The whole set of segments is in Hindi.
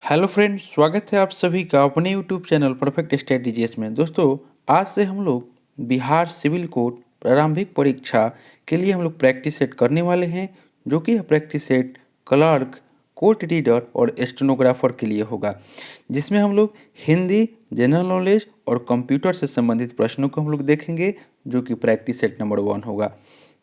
हेलो फ्रेंड्स, स्वागत है आप सभी का अपने यूट्यूब चैनल परफेक्ट स्ट्रेटजीज में। दोस्तों, आज से हम लोग बिहार सिविल कोड प्रारंभिक परीक्षा के लिए हम लोग प्रैक्टिस सेट करने वाले हैं, जो कि यह practice set clerk, court reader और स्टेनोग्राफर के लिए होगा, जिसमें हम लोग हिंदी, जनरल नॉलेज और कंप्यूटर से संबंधित प्रश्नों को हम लोग देखेंगे, जो कि प्रैक्टिस सेट नंबर 1 होगा।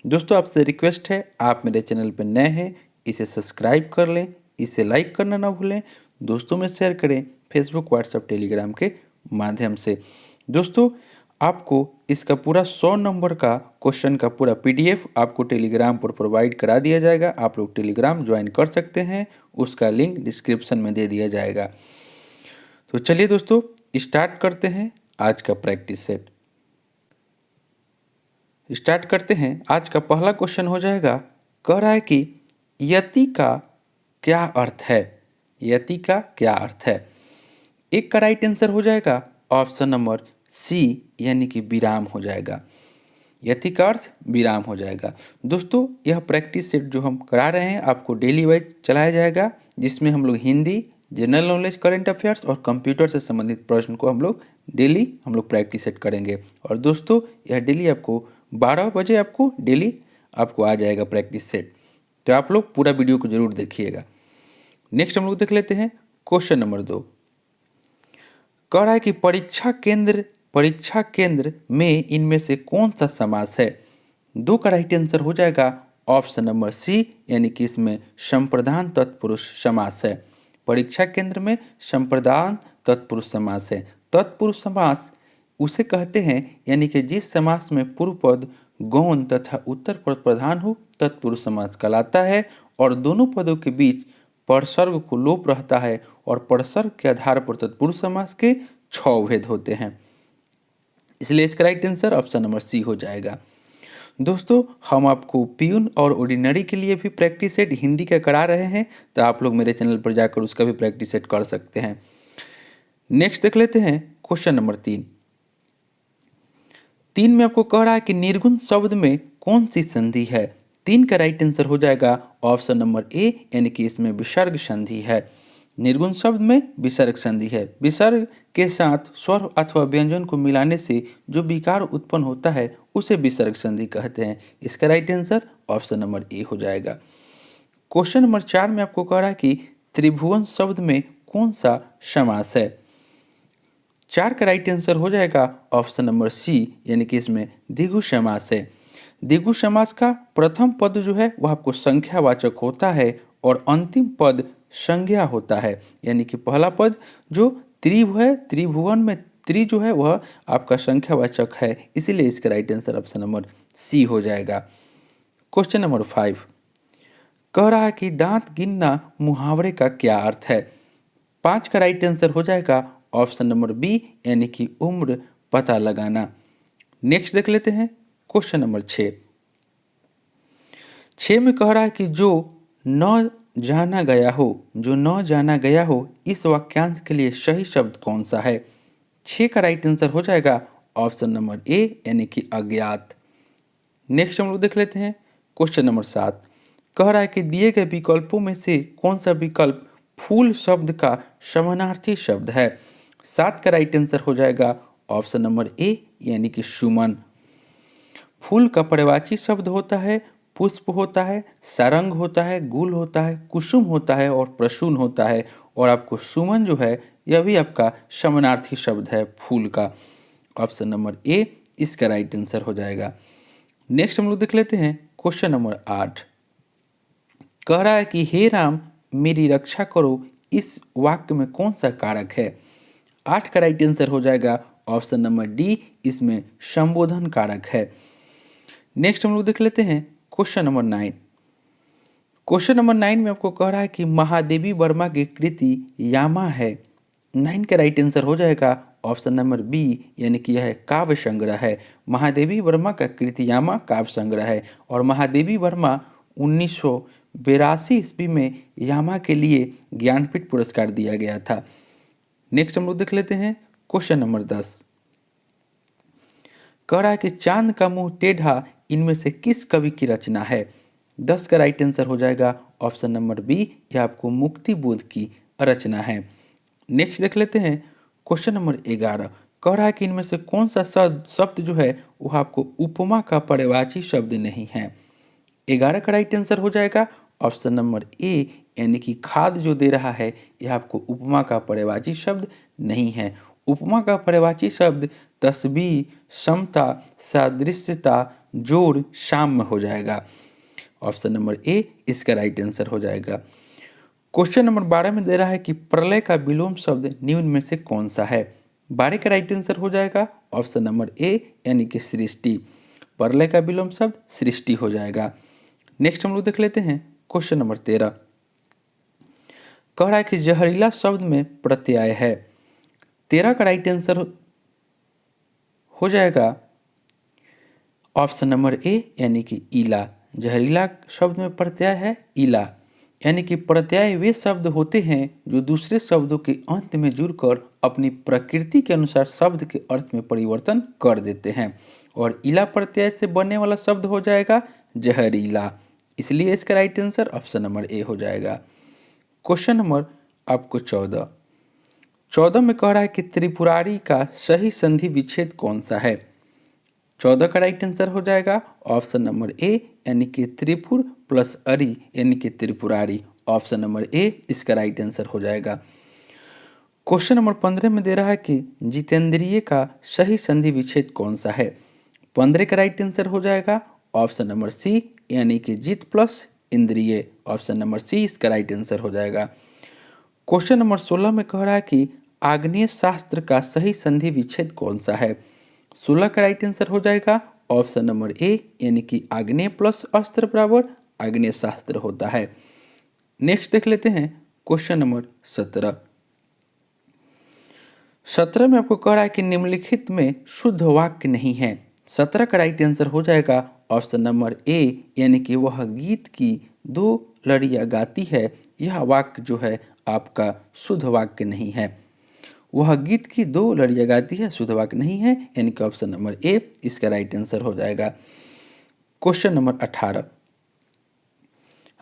दोस्तों, आपसे रिक्वेस्ट है, आप मेरे चैनल पर नए हैं, इसे सब्सक्राइब कर लें, इसे लाइक करना ना भूलें, दोस्तों में शेयर करें फेसबुक, व्हाट्सएप, टेलीग्राम के माध्यम से। दोस्तों, आपको इसका पूरा 100 नंबर का क्वेश्चन का पूरा पीडीएफ आपको टेलीग्राम पर प्रोवाइड करा दिया जाएगा। आप लोग टेलीग्राम ज्वाइन कर सकते हैं, उसका लिंक डिस्क्रिप्शन में दे दिया जाएगा। तो चलिए दोस्तों, स्टार्ट करते हैं आज का प्रैक्टिस सेट। स्टार्ट करते हैं। आज का पहला क्वेश्चन हो जाएगा, कह रहा है कि यति का क्या अर्थ है। यति का क्या अर्थ है। एक का राइट आंसर हो जाएगा ऑप्शन नंबर सी, यानी कि विराम हो जाएगा। यति का अर्थ विराम हो जाएगा। दोस्तों, यह प्रैक्टिस सेट जो हम करा रहे हैं आपको डेली वाइज चलाया जाएगा, जिसमें हम लोग Hindi, general knowledge, current affairs और कंप्यूटर से संबंधित प्रश्न को हम लोग डेली प्रैक्टिस सेट करेंगे। और दोस्तों, यह डेली आपको 12 बजे आपको डेली आपको आ जाएगा प्रैक्टिस सेट। तो आप लोग पूरा वीडियो को जरूर देखिएगा। नेक्स्ट हम लोग देख लेते हैं क्वेश्चन नंबर 2। कह रहा है कि परीक्षा केंद्र में इनमें से कौन सा समास है। 2 का राइट आंसर हो जाएगा ऑप्शन नंबर सी, यानी कि इसमें संप्रदान तत्पुरुष समास है। परीक्षा केंद्र में संप्रदान तत्पुरुष समास है। तत्पुरुष समास उसे कहते हैं, यानी कि जिस समास में पूर्व पद गौण तथा उत्तर पद प्रधान हो, तत्पुरुष समास कहलाता है। और दोनों पदों के बीच परसर्ग को लोप रहता है और परसर्ग के आधार पर तत्पुरुष समास के 6 भेद होते हैं। इसलिए इसका right answer option number C हो जाएगा। दोस्तों, हम आपको प्यून और ऑर्डिनरी के लिए भी प्रैक्टिस सेट हिंदी का करा रहे हैं, तो आप लोग मेरे चैनल पर जाकर उसका भी प्रैक्टिस सेट कर सकते हैं। नेक्स्ट देख लेते हैं क्वेश्चन नंबर 3 में आपको कह रहा है कि निर्गुण शब्द में कौन सी संधि है। 3 का राइट आंसर हो जाएगा ऑप्शन नंबर ए, यानी कि इसमें विसर्ग संधि है। निर्गुण शब्द में विसर्ग संधि है। विसर्ग के साथ स्वर अथवा व्यंजन को मिलाने से जो विकार उत्पन्न होता है उसे विसर्ग संधि कहते हैं। इसका right answer option number A हो जाएगा। क्वेश्चन नंबर 4 में आपको कह रहा है कि त्रिभुवन शब्द में कौन सा समास है। 4 का राइट आंसर हो जाएगा ऑप्शन नंबर सी, यानी कि इसमें द्विगु समास है। द्विगु समास का प्रथम पद जो है वह आपको संख्यावाचक होता है और अंतिम पद संज्ञा होता है। यानी कि पहला पद जो त्रिभु है, त्रिभुवन में त्रि जो है वह आपका संख्यावाचक है, इसीलिए इसका right answer option number C हो जाएगा। क्वेश्चन नंबर 5 कह रहा है कि दांत गिनना मुहावरे का क्या अर्थ है। 5 का राइट आंसर हो जाएगा ऑप्शन नंबर बी, यानी कि उम्र पता लगाना। नेक्स्ट देख लेते हैं क्वेश्चन नंबर 6 में कह रहा है कि जो न जाना गया हो, इस वाक्यांश के लिए सही शब्द कौन सा है। 6 का राइट आंसर हो जाएगा ऑप्शन नंबर ए, यानी कि अज्ञात। नेक्स्ट हम लोग देख लेते हैं क्वेश्चन नंबर 7 कह रहा है कि दिए गए विकल्पों में से कौन सा विकल्प फूल शब्द का समानार्थी शब्द है। 7 का राइट आंसर हो जाएगा ऑप्शन नंबर ए, यानी कि सुमन। फूल का पर्यायवाची शब्द होता है, पुष्प होता है, सारंग होता है, गुल होता है, कुसुम होता है और प्रसून होता है। और आपको सुमन जो है यह भी आपका समानार्थी शब्द है फूल का। ऑप्शन नंबर ए इसका राइट आंसर हो जाएगा। नेक्स्ट हम लोग देख लेते हैं क्वेश्चन नंबर 8 कह रहा है कि हे राम मेरी रक्षा करो, इस वाक्य में कौन सा कारक है। 8 का राइट आंसर हो जाएगा ऑप्शन नंबर डी, इसमें संबोधन कारक है। नेक्स्ट हम लोग देख लेते हैं क्वेश्चन नंबर 9। क्वेश्चन नंबर 9 में आपको कह रहा है कि महादेवी वर्मा की कृति यामा है। 9 का राइट आंसर हो जाएगा ऑप्शन नंबर बी, यानी कि यह काव्य संग्रह है। महादेवी वर्मा का कृति यामा काव्य संग्रह है और महादेवी वर्मा 1982 ईस्वी में यामा के लिए ज्ञानपीठ पुरस्कार दिया गया था। नेक्स्ट हम लोग देख लेते हैं क्वेश्चन नंबर 10 कह रहा है कि चांद का मुंह टेढ़ा इनमें से किस कवि की रचना है। 10 का राइट आंसर हो जाएगा ऑप्शन नंबर बी, यह आपको मुक्ति बोध की रचना है। नेक्स्ट देख लेते हैं क्वेश्चन नंबर 11। कह रहा है कि इनमें से कौन सा शब्द जो है वह आपको उपमा का पर्यायवाची शब्द नहीं है। 11 का राइट आंसर हो जाएगा ऑप्शन नंबर ए, यानी कि खाद जो दे रहा है यह आपको उपमा का पर्यायवाची शब्द नहीं है। उपमा का पर्यायवाची शब्द तस्बीह, समता, सादृश्यता, जोड़, साम्य हो जाएगा। ऑप्शन नंबर ए इसका राइट आंसर हो जाएगा। क्वेश्चन नंबर 12 में दे रहा है कि प्रलय का विलोम शब्द निम्न में से कौन सा है। 12 का राइट आंसर हो जाएगा ऑप्शन नंबर ए, यानी कि सृष्टि। प्रलय का विलोम शब्द सृष्टि हो जाएगा। नेक्स्ट हम लोग देख लेते हैं क्वेश्चन नंबर 13। कह रहा है कि जहरीला शब्द में प्रत्यय है। 13 का राइट आंसर हो जाएगा ऑप्शन नंबर ए, यानी कि ईला। जहरीला शब्द में प्रत्यय है ईला, यानी कि प्रत्यय वे शब्द होते हैं जो दूसरे शब्दों के अंत में जुड़कर अपनी प्रकृति के अनुसार शब्द के अर्थ में परिवर्तन कर देते हैं, और ईला प्रत्यय से बनने वाला शब्द हो जाएगा जहरीला। इसलिए इसका right answer option number A हो जाएगा। क्वेश्चन नंबर आपको 14 में कह रहा है कि त्रिपुरारी का सही संधि विच्छेद कौन सा है। 14 का राइट आंसर हो जाएगा ऑप्शन नंबर ए, यानी कि त्रिपुर प्लस अरी, यानी कि त्रिपुरारी। ऑप्शन नंबर ए इसका राइट आंसर हो जाएगा। क्वेश्चन नंबर 15 में दे रहा है कि जितेंद्रिय का सही संधि विच्छेद कौन सा है। 15 का राइट आंसर हो जाएगा ऑप्शन नंबर सी, यानी कि जित प्लस इंद्रिय। ऑप्शन नंबर सी इसका राइट आंसर हो जाएगा। क्वेश्चन नंबर 16 में कह रहा है कि आग्नेय शास्त्र का सही संधि विच्छेद कौन सा है। 16 का राइट आंसर हो जाएगा ऑप्शन नंबर ए, यानी कि आग्नेय प्लस अस्त्र बराबर आग्नेय शास्त्र होता है। नेक्स्ट देख लेते हैं क्वेश्चन नंबर 17। 17 में आपको कह रहा है कि निम्नलिखित में शुद्ध वाक्य नहीं है। 17 का राइट आंसर हो जाएगा ऑप्शन नंबर ए, यानी कि वह गीत की 2 लड़ियाँ गाती है। यह वाक्य जो है आपका शुद्ध वाक्य नहीं है। वह गीत की 2 लड़ियाँ गाती है शुद्ध वाक्य नहीं है, यानी कि ऑप्शन नंबर ए इसका राइट आंसर हो जाएगा। Question number 18।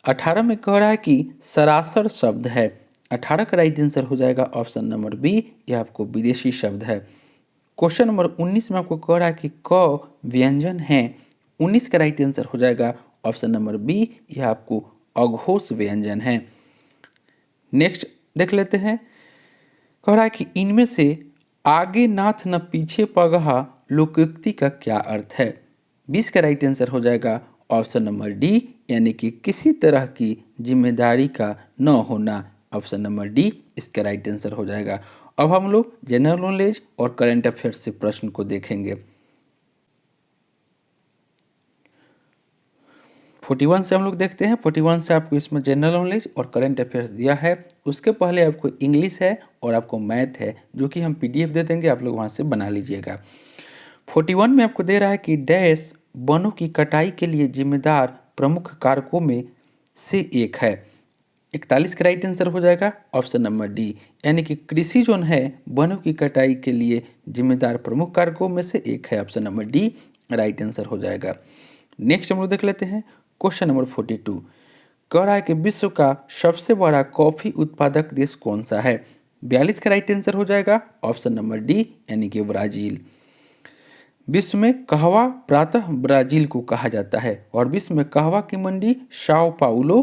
18 में कह रहा है कि सरासर शब्द है। 18 का राइट आंसर हो जाएगा ऑप्शन नंबर बी, यह आपको विदेशी शब्द है। क्वेश्चन नंबर 19 में आपको कह रहा है कि क व्यंजन है। 19 का राइट आंसर हो जाएगा ऑप्शन नंबर बी, यह आपको अघोष व्यंजन है। नेक्स्ट देख लेते हैं। कह रहा है कि इनमें से आगे नाथ न पीछे पगहा लोकोक्ति का क्या अर्थ है। 20 का राइट आंसर हो जाएगा ऑप्शन नंबर डी, यानी कि किसी तरह की जिम्मेदारी का न होना। ऑप्शन नंबर डी इसका राइट आंसर हो जाएगा। अब हम लोग जनरल नॉलेज और करंट अफेयर्स से प्रश्न को देखेंगे। 41 से हम लोग देखते हैं। 41 से आपको इसमें जनरल नॉलेज और करंट अफेयर्स दिया है। उसके पहले आपको इंग्लिश है और आपको मैथ है, जो कि हम पीडीएफ दे देंगे, आप लोग वहाँ से बना लीजिएगा। 41 में आपको दे रहा है कि डैश वनों की कटाई के लिए जिम्मेदार प्रमुख कारकों में से एक है। 41 का राइट आंसर हो जाएगा ऑप्शन नंबर डी, यानी कि कृषि जोन है वनों की कटाई के लिए जिम्मेदार प्रमुख कारकों में से एक है। Option number D right answer हो जाएगा। नेक्स्ट हम लोग देख लेते हैं क्वेश्चन नंबर 42। कह रहा है कि विश्व का सबसे बड़ा कॉफी उत्पादक देश कौन सा है। 42 का राइट आंसर हो जाएगा ऑप्शन नंबर डी, यानी कि ब्राजील। विश्व में कहवा प्रातः ब्राजील को कहा जाता है और विश्व में कहवा की मंडी साओ पाउलो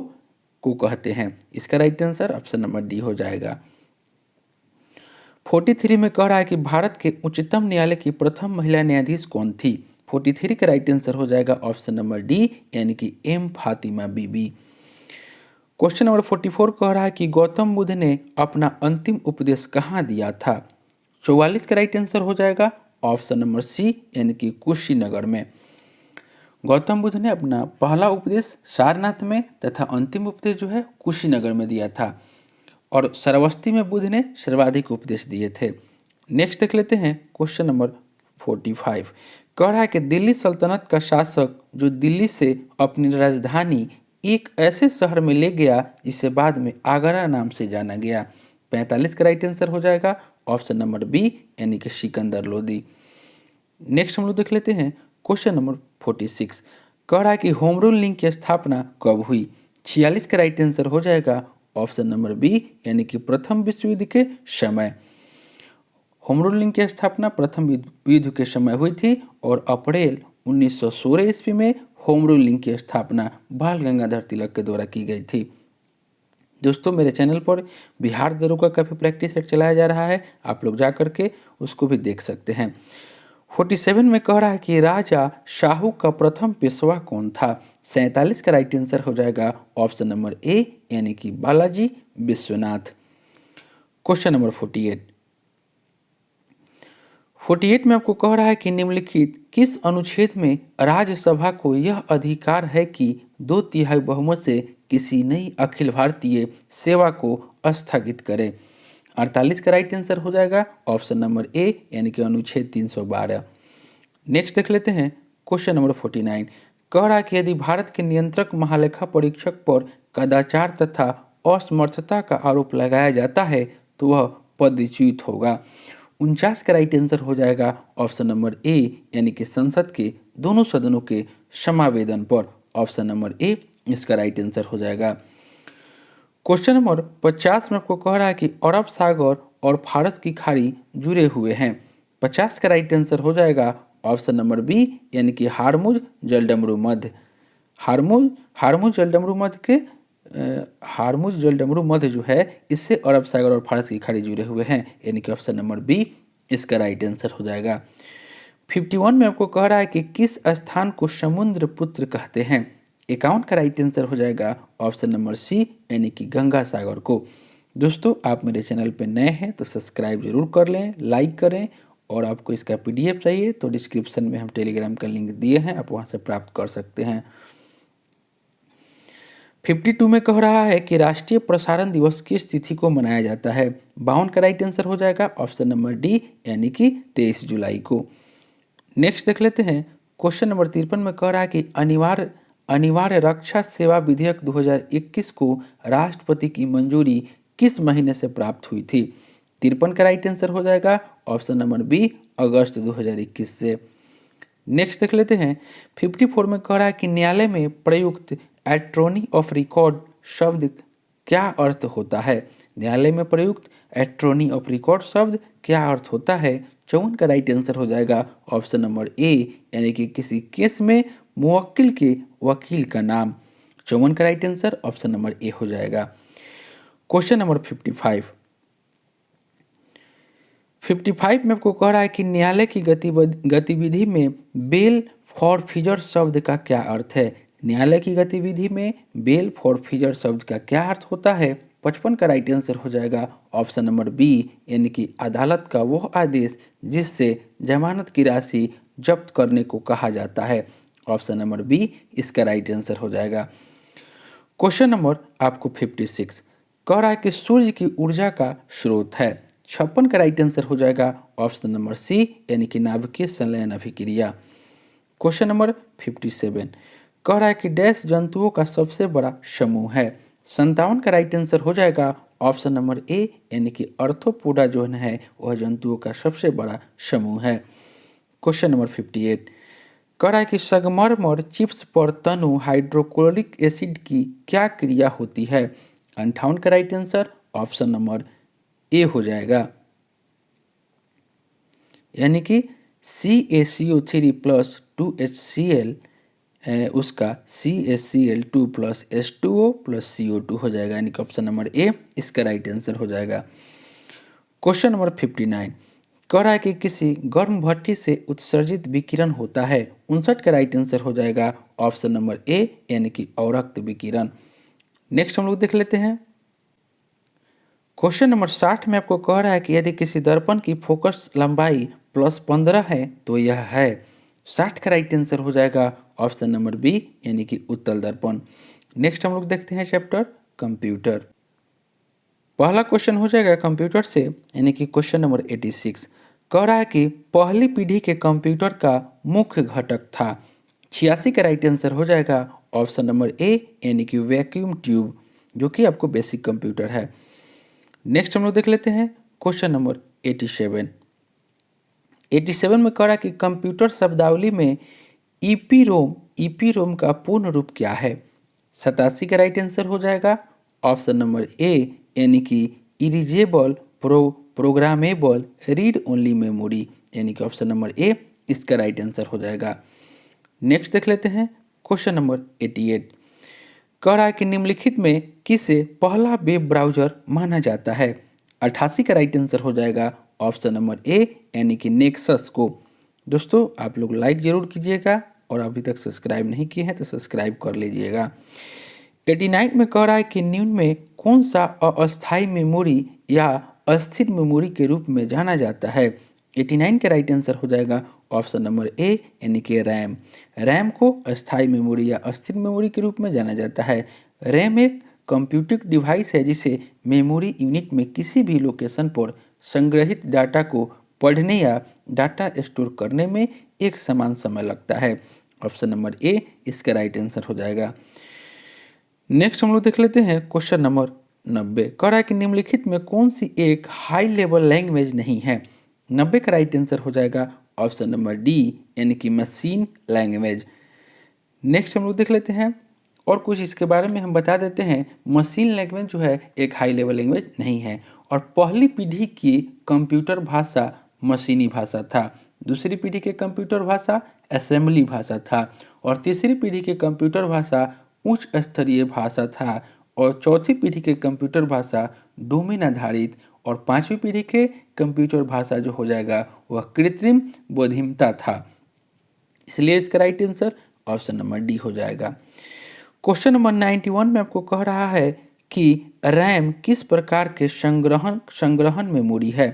को कहते हैं। इसका right answer option number D हो जाएगा। 43 में कह रहा है कि भारत के उच्चतम न्यायालय की प्रथम महिला न्यायाधीश कौन थी। 43 का राइट आंसर हो जाएगा ऑप्शन नंबर डी, यानी कि एम फातिमा बीबी। क्वेश्चन नंबर 44 कह रहा है कि गौतम बुद्ध ने अपना अंतिम उपदेश कहाँ दिया था। 44 का राइट आंसर हो जाएगा ऑप्शन नंबर सी, यानी कि कुशीनगर में। गौतम बुद्ध ने अपना पहला उपदेश सारनाथ में तथा अंतिम उपदेश जो है कुशीनगर में दिया था, और श्रावस्ती में बुद्ध ने सर्वाधिक उपदेश दिए थे। नेक्स्ट देख लेते हैं क्वेश्चन नंबर 45। कह रहा है कि दिल्ली सल्तनत का शासक जो दिल्ली से अपनी राजधानी एक ऐसे शहर में ले गया जिसे बाद में आगरा नाम से जाना गया। 45 का राइट आंसर हो जाएगा ऑप्शन नंबर बी, यानी कि सिकंदर लोदी। नेक्स्ट हम लोग देख लेते हैं क्वेश्चन नंबर 46। कह रहा है कि होम रूल लिंक की स्थापना कब हुई। 46 का राइट आंसर हो जाएगा ऑप्शन नंबर बी यानी कि प्रथम विश्व युद्ध के समय। होम रूलिंग की स्थापना प्रथम युद्ध के समय हुई थी और अप्रैल 1916 ईस्वी में होम रूलिंग की स्थापना बाल गंगाधर तिलक के द्वारा की गई थी। दोस्तों मेरे चैनल पर बिहार दरोगा का भी प्रैक्टिस सेट चलाया जा रहा है, आप लोग जा करके उसको भी देख सकते हैं। 47 में कह रहा है कि राजा शाहू का प्रथम पेशवा कौन था। 47 का राइट आंसर हो जाएगा ऑप्शन नंबर ए यानी कि बालाजी विश्वनाथ। क्वेश्चन नंबर 48 में आपको कह रहा है कि निम्नलिखित किस अनुच्छेद में राज्यसभा को यह अधिकार है कि 2/3 बहुमत से किसी नई अखिल भारतीय सेवा को स्थगित करे। 48 का राइट आंसर हो जाएगा ऑप्शन नंबर ए यानी कि अनुच्छेद 312। नेक्स्ट देख लेते हैं क्वेश्चन नंबर 49। कह रहा है कि यदि भारत के नियंत्रक महालेखा परीक्षक पर कदाचार तथा असमर्थता का आरोप लगाया जाता है तो वह पदच्युत होगा। 49 का राइट आंसर हो जाएगा ऑप्शन नंबर ए यानी कि संसद के दोनों सदनों के समावेदन पर। ऑप्शन नंबर ए इसका राइट आंसर हो जाएगा। क्वेश्चन नंबर 50 में आपको कह रहा है कि अरब सागर और फारस की खाड़ी जुड़े हुए हैं। 50 का राइट आंसर हो जाएगा ऑप्शन नंबर बी यानी कि हारमुज जलडमरू मध्य। हारमुज जलडमरू मध्य के हारमुज जलडमरू मध्य जो है इससे अरब सागर और फारस की खाड़ी जुड़े हुए हैं, यानी कि ऑप्शन नंबर बी इसका राइट आंसर हो जाएगा। 51 में आपको कह रहा है कि किस स्थान को समुद्र पुत्र कहते हैं। 51 का राइट आंसर हो जाएगा ऑप्शन नंबर सी यानी कि गंगा सागर को। दोस्तों आप मेरे चैनल पर नए हैं तो सब्सक्राइब जरूर कर लें, लाइक करें, और आपको इसका PDF चाहिए तो डिस्क्रिप्शन में हम टेलीग्राम का लिंक दिए हैं, आप वहां से प्राप्त कर सकते हैं। 52 में कह रहा है कि राष्ट्रीय प्रसारण दिवस किस तिथि को मनाया जाता है। 52 का राइट आंसर हो जाएगा ऑप्शन नंबर डी यानी कि 23 जुलाई को। नेक्स्ट देख लेते हैं क्वेश्चन नंबर 53 में कह रहा है कि अनिवार्य रक्षा सेवा विधेयक 2021 को राष्ट्रपति की मंजूरी किस महीने से प्राप्त हुई थी। 53 का राइट आंसर हो जाएगा ऑप्शन नंबर बी अगस्त 2021 से। नेक्स्ट देख लेते हैं 54 में कह रहा है कि न्यायालय में प्रयुक्त एट्रोनी ऑफ रिकॉर्ड शब्द क्या अर्थ होता है। न्यायालय में प्रयुक्त एट्रोनी ऑफ रिकॉर्ड शब्द क्या अर्थ होता है। 54 का राइट आंसर हो जाएगा ऑप्शन नंबर ए यानी कि किसी केस में मुवक्किल के वकील का नाम। 54 का right answer option number A हो जाएगा। क्वेश्चन नंबर 55 में आपको कह रहा है कि न्यायालय की गतिविधि में बेल फॉरफिजर शब्द का क्या अर्थ है। न्यायालय की गतिविधि में बेल फॉरफिजर शब्द का क्या अर्थ होता है। 55 का राइट आंसर हो जाएगा ऑप्शन नंबर बी यानी कि अदालत का वह आदेश जिससे जमानत की राशि जब्त करने को कहा जाता है। ऑप्शन नंबर बी इसका राइट आंसर हो जाएगा। क्वेश्चन नंबर आपको 56 कह रहा है कि सूर्य की ऊर्जा का स्रोत है। 56 का राइट आंसर हो जाएगा ऑप्शन नंबर सी यानी कि नाभिकीय संलयन अभिक्रिया। क्वेश्चन नंबर 57 कह रहा है कि डैश जंतुओं का सबसे बड़ा समूह है। 57 का राइट आंसर हो जाएगा ऑप्शन नंबर ए यानी कि अर्थोपोडा जो है वह जंतुओं का सबसे बड़ा समूह है। क्वेश्चन नंबर 58 कह रहा है कि संगमरमर चिप्स पर तनु हाइड्रोक्लोरिक एसिड की क्या क्रिया होती है। 58 का right answer option number A हो जाएगा यानी कि CaCO3 प्लस 2HCl उसका CaCl2 plus H2O plus CO2 हो जाएगा, यानी कि ऑप्शन नंबर ए इसका राइट आंसर हो जाएगा। क्वेश्चन नंबर 59 कह रहा है कि किसी गर्म भट्टी से उत्सर्जित विकिरण होता है। 59 का राइट आंसर हो जाएगा ऑप्शन नंबर ए यानी कि अवरक्त विकिरण। नेक्स्ट हम लोग देख लेते हैं क्वेश्चन नंबर 60 में आपको कह रहा है कि यदि किसी दर्पण की फोकस लंबाई +15 है तो यह है। 60 का राइट आंसर हो जाएगा ऑप्शन नंबर बी यानी कि उत्तल दर्पण। नेक्स्ट हम लोग देखते हैं चैप्टर कंप्यूटर। पहला क्वेश्चन हो जाएगा कंप्यूटर से यानी कि क्वेश्चन नंबर 86 कह रहा है कि पहली पीढ़ी के कंप्यूटर का मुख्य घटक था। 86 का राइट आंसर हो जाएगा ऑप्शन नंबर ए यानी कि वैक्यूम ट्यूब, जो कि आपको बेसिक कंप्यूटर है। नेक्स्ट हम लोग देख लेते हैं क्वेश्चन नंबर 87 में कह रहा है कि कंप्यूटर शब्दावली में ईपीरोम का पूर्ण रूप क्या है। 87 का राइट आंसर हो जाएगा ऑप्शन नंबर ए यानी कि erasable programmable read only memory, यानी कि ऑप्शन नंबर ए इसका राइट आंसर हो जाएगा। नेक्स्ट देख लेते हैं क्वेश्चन नंबर 88। कह रहा है कि निम्नलिखित में किसे पहला वेब ब्राउजर माना जाता है। 88 का राइट आंसर हो जाएगा ऑप्शन नंबर ए यानी कि नेक्सस को। दोस्तों आप लोग लाइक जरूर कीजिएगा और अभी तक सब्सक्राइब नहीं किए हैं तो सब्सक्राइब कर लीजिएगा। 89 में कह रहा है कि निम्न में कौन सा अस्थायी मेमोरी या अस्थिर मेमोरी के रूप में जाना जाता है। 89 का राइट आंसर हो जाएगा ऑप्शन नंबर ए यानी कि रैम। रैम को अस्थायी मेमोरी या अस्थिर मेमोरी के रूप में जाना जाता है। रैम एक कंप्यूटिंग डिवाइस है जिसे मेमोरी यूनिट में किसी भी लोकेशन पर संग्रहित डाटा को पढ़ने या डाटा स्टोर करने में एक समान समय लगता है। ऑप्शन नंबर ए इसका राइट आंसर हो जाएगा। नेक्स्ट हम लोग देख लेते हैं क्वेश्चन नंबर 90। कह रहा है कि निम्नलिखित में कौन सी एक हाई लेवल लैंग्वेज नहीं है। 90 का राइट आंसर हो जाएगा ऑप्शन नंबर डी यानी कि मशीन लैंग्वेज। नेक्स्ट हम लोग देख लेते हैं और कुछ इसके बारे में हम बता देते हैं। मशीन लैंग्वेज जो है एक हाई लेवल लैंग्वेज नहीं है और पहली पीढ़ी की कंप्यूटर भाषा मशीनी भाषा था, दूसरी पीढ़ी के कंप्यूटर भाषा असेंबली भाषा था और तीसरी पीढ़ी के कंप्यूटर भाषा उच्च स्तरीय भाषा था और चौथी पीढ़ी के कंप्यूटर भाषा डोमेन आधारित और पांचवी पीढ़ी के कंप्यूटर भाषा जो हो जाएगा वह कृत्रिम बुद्धिमत्ता था। इसलिए इसका right answer option number D हो जाएगा। क्वेश्चन नंबर 91 में आपको कह रहा है कि रैम किस प्रकार के संग्रहण मेमोरी है।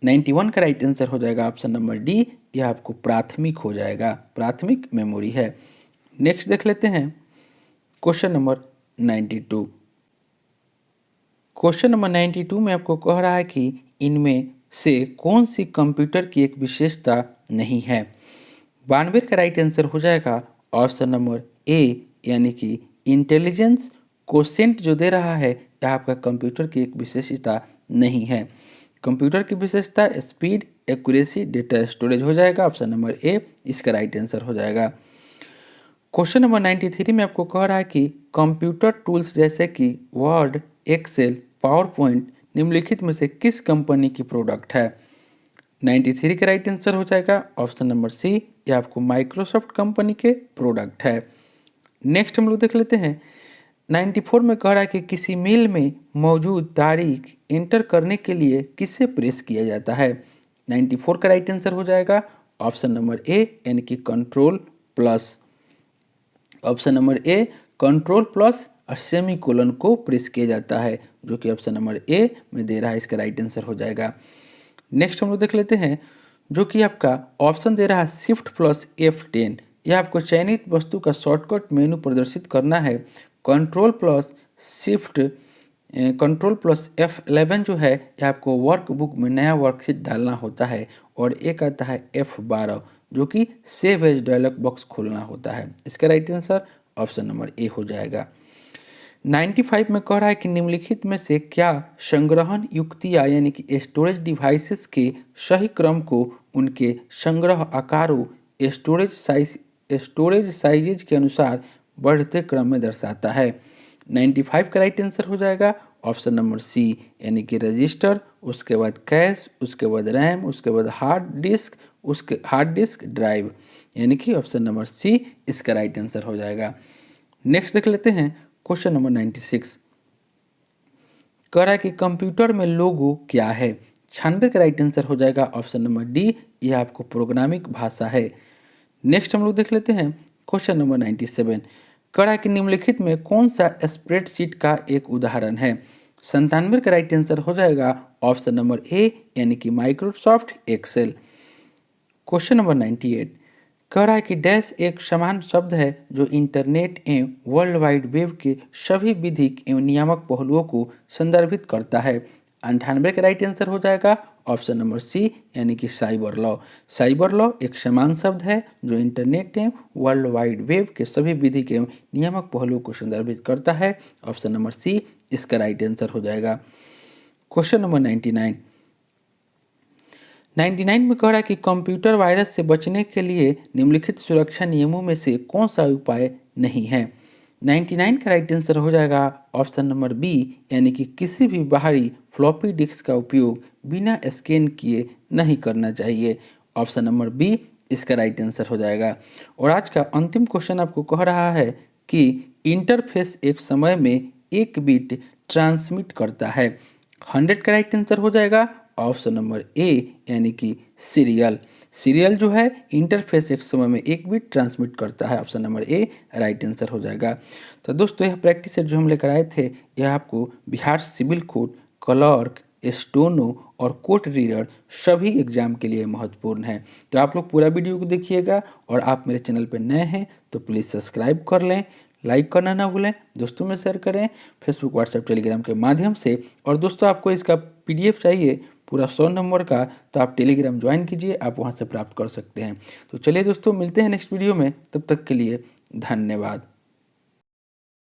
91 का राइट आंसर हो जाएगा ऑप्शन नंबर डी, यह आपको प्राथमिक हो जाएगा, प्राथमिक मेमोरी है। नेक्स्ट देख लेते हैं क्वेश्चन नंबर 92। क्वेश्चन नंबर 92 में आपको कह रहा है कि इनमें से कौन सी कंप्यूटर की एक विशेषता नहीं है। 92 का राइट आंसर हो जाएगा ऑप्शन नंबर ए यानी कि इंटेलिजेंस कोशेंट जो दे रहा है यह आपका कंप्यूटर की एक विशेषता नहीं है। कंप्यूटर की विशेषता स्पीड, एक्यूरेसी, डेटा स्टोरेज हो जाएगा। ऑप्शन नंबर ए इसका राइट आंसर हो जाएगा। क्वेश्चन नंबर 93 में आपको कह रहा है कि कंप्यूटर टूल्स जैसे कि वर्ड, एक्सेल, पावर पॉइंट निम्नलिखित में से किस कंपनी की प्रोडक्ट है। 93 का राइट आंसर हो जाएगा ऑप्शन नंबर सी, यह आपको माइक्रोसॉफ्ट कंपनी के प्रोडक्ट है। नेक्स्ट हम लोग देख लेते हैं 94 में कह रहा है कि किसी मेल में मौजूद तारीख एंटर करने के लिए किसे प्रेस किया जाता है। 94 का राइट आंसर हो जाएगा ऑप्शन नंबर ए यानी कि control plus. Option number A control plus और सेमी कोलन को प्रेस किया जाता है जो कि ऑप्शन नंबर ए में दे रहा है, इसका राइट आंसर हो जाएगा। नेक्स्ट हम लोग देख लेते हैं जो कि आपका ऑप्शन दे रहा है शिफ्ट प्लस F10, यह आपको चयनित वस्तु का शॉर्टकट मेनू प्रदर्शित करना है। Control plus shift control plus F11 जो है यह आपको वर्कबुक में नया वर्कशीट डालना होता है और एक आता है F12 जो कि सेव एज डायलॉग बॉक्स खोलना होता है। इसका right answer option number A हो जाएगा। 95 में कह रहा है कि निम्नलिखित में से क्या संग्रहण युक्तियाँ यानी कि स्टोरेज डिवाइसेस के सही क्रम को उनके संग्रह आकारों, स्टोरेज साइजेज के अनुसार बढ़ते क्रम में दर्शाता है। 95 का राइट आंसर हो जाएगा ऑप्शन नंबर सी यानी कि रजिस्टर, उसके बाद कैश, उसके बाद रैम, उसके बाद हार्ड डिस्क ड्राइव, यानी कि ऑप्शन नंबर सी इसका राइट आंसर हो जाएगा। नेक्स्ट देख लेते हैं क्वेश्चन नंबर 96। कह रहा है कि कंप्यूटर में लोगो क्या है। 96 का राइट आंसर हो जाएगा ऑप्शन नंबर डी, यह आपको प्रोग्रामिंग भाषा है। नेक्स्ट हम लोग देख लेते हैं क्वेश्चन नंबर 97। कह रहा है कि निम्नलिखित में कौन सा स्प्रेडशीट का एक उदाहरण है। 97 का राइट आंसर हो जाएगा ऑप्शन नंबर ए यानी कि माइक्रोसॉफ्ट एक्सेल। क्वेश्चन नंबर 98 कह रहा है कि डैश एक समान शब्द है जो इंटरनेट एवं वर्ल्ड वाइड वेब के सभी विधिक एवं नियामक पहलुओं को संदर्भित करता है। 98 का राइट आंसर हो जाएगा ऑप्शन नंबर सी यानी कि साइबर लॉ। साइबर लॉ एक समान शब्द है जो इंटरनेट एवं वर्ल्ड वाइड वेब के सभी विधिक एवं नियामक पहलुओं को संदर्भित करता है। ऑप्शन नंबर सी इसका राइट आंसर हो जाएगा। क्वेश्चन नंबर 99 में कह रहा है कि कंप्यूटर वायरस से बचने के लिए निम्नलिखित सुरक्षा नियमों में से कौन सा उपाय नहीं है। 99 का राइट आंसर हो जाएगा ऑप्शन नंबर बी, यानी कि किसी भी बाहरी फ्लॉपी डिस्क का उपयोग बिना स्कैन किए नहीं करना चाहिए। ऑप्शन नंबर बी इसका राइट आंसर हो जाएगा। और आज का अंतिम क्वेश्चन आपको कह रहा है कि इंटरफेस एक समय में एक बिट ट्रांसमिट करता है। 100 का राइट आंसर हो जाएगा ऑप्शन नंबर ए, यानी कि सीरियल। सीरियल जो है इंटरफेस एक समय में एक बिट ट्रांसमिट करता है। Option number A right answer हो जाएगा। तो दोस्तों यह प्रैक्टिस सेट जो हम लेकर आए थे यह आपको Bihar civil court, clerk, steno और कोर्ट रीडर सभी एग्जाम के लिए महत्वपूर्ण है। तो आप लोग पूरा वीडियो को देखिएगा और आप मेरे चैनल पर नए हैं तो प्लीज़ सब्सक्राइब कर लें, लाइक करना ना भूलें, दोस्तों में शेयर करें फेसबुक, व्हाट्सएप, टेलीग्राम के माध्यम से। और दोस्तों आपको इसका PDF चाहिए पूरा 100 नंबर का, तो आप टेलीग्राम ज्वाइन कीजिए, आप वहां से प्राप्त कर सकते हैं। तो चलिए दोस्तों मिलते हैं नेक्स्ट वीडियो में, तब तक के लिए धन्यवाद।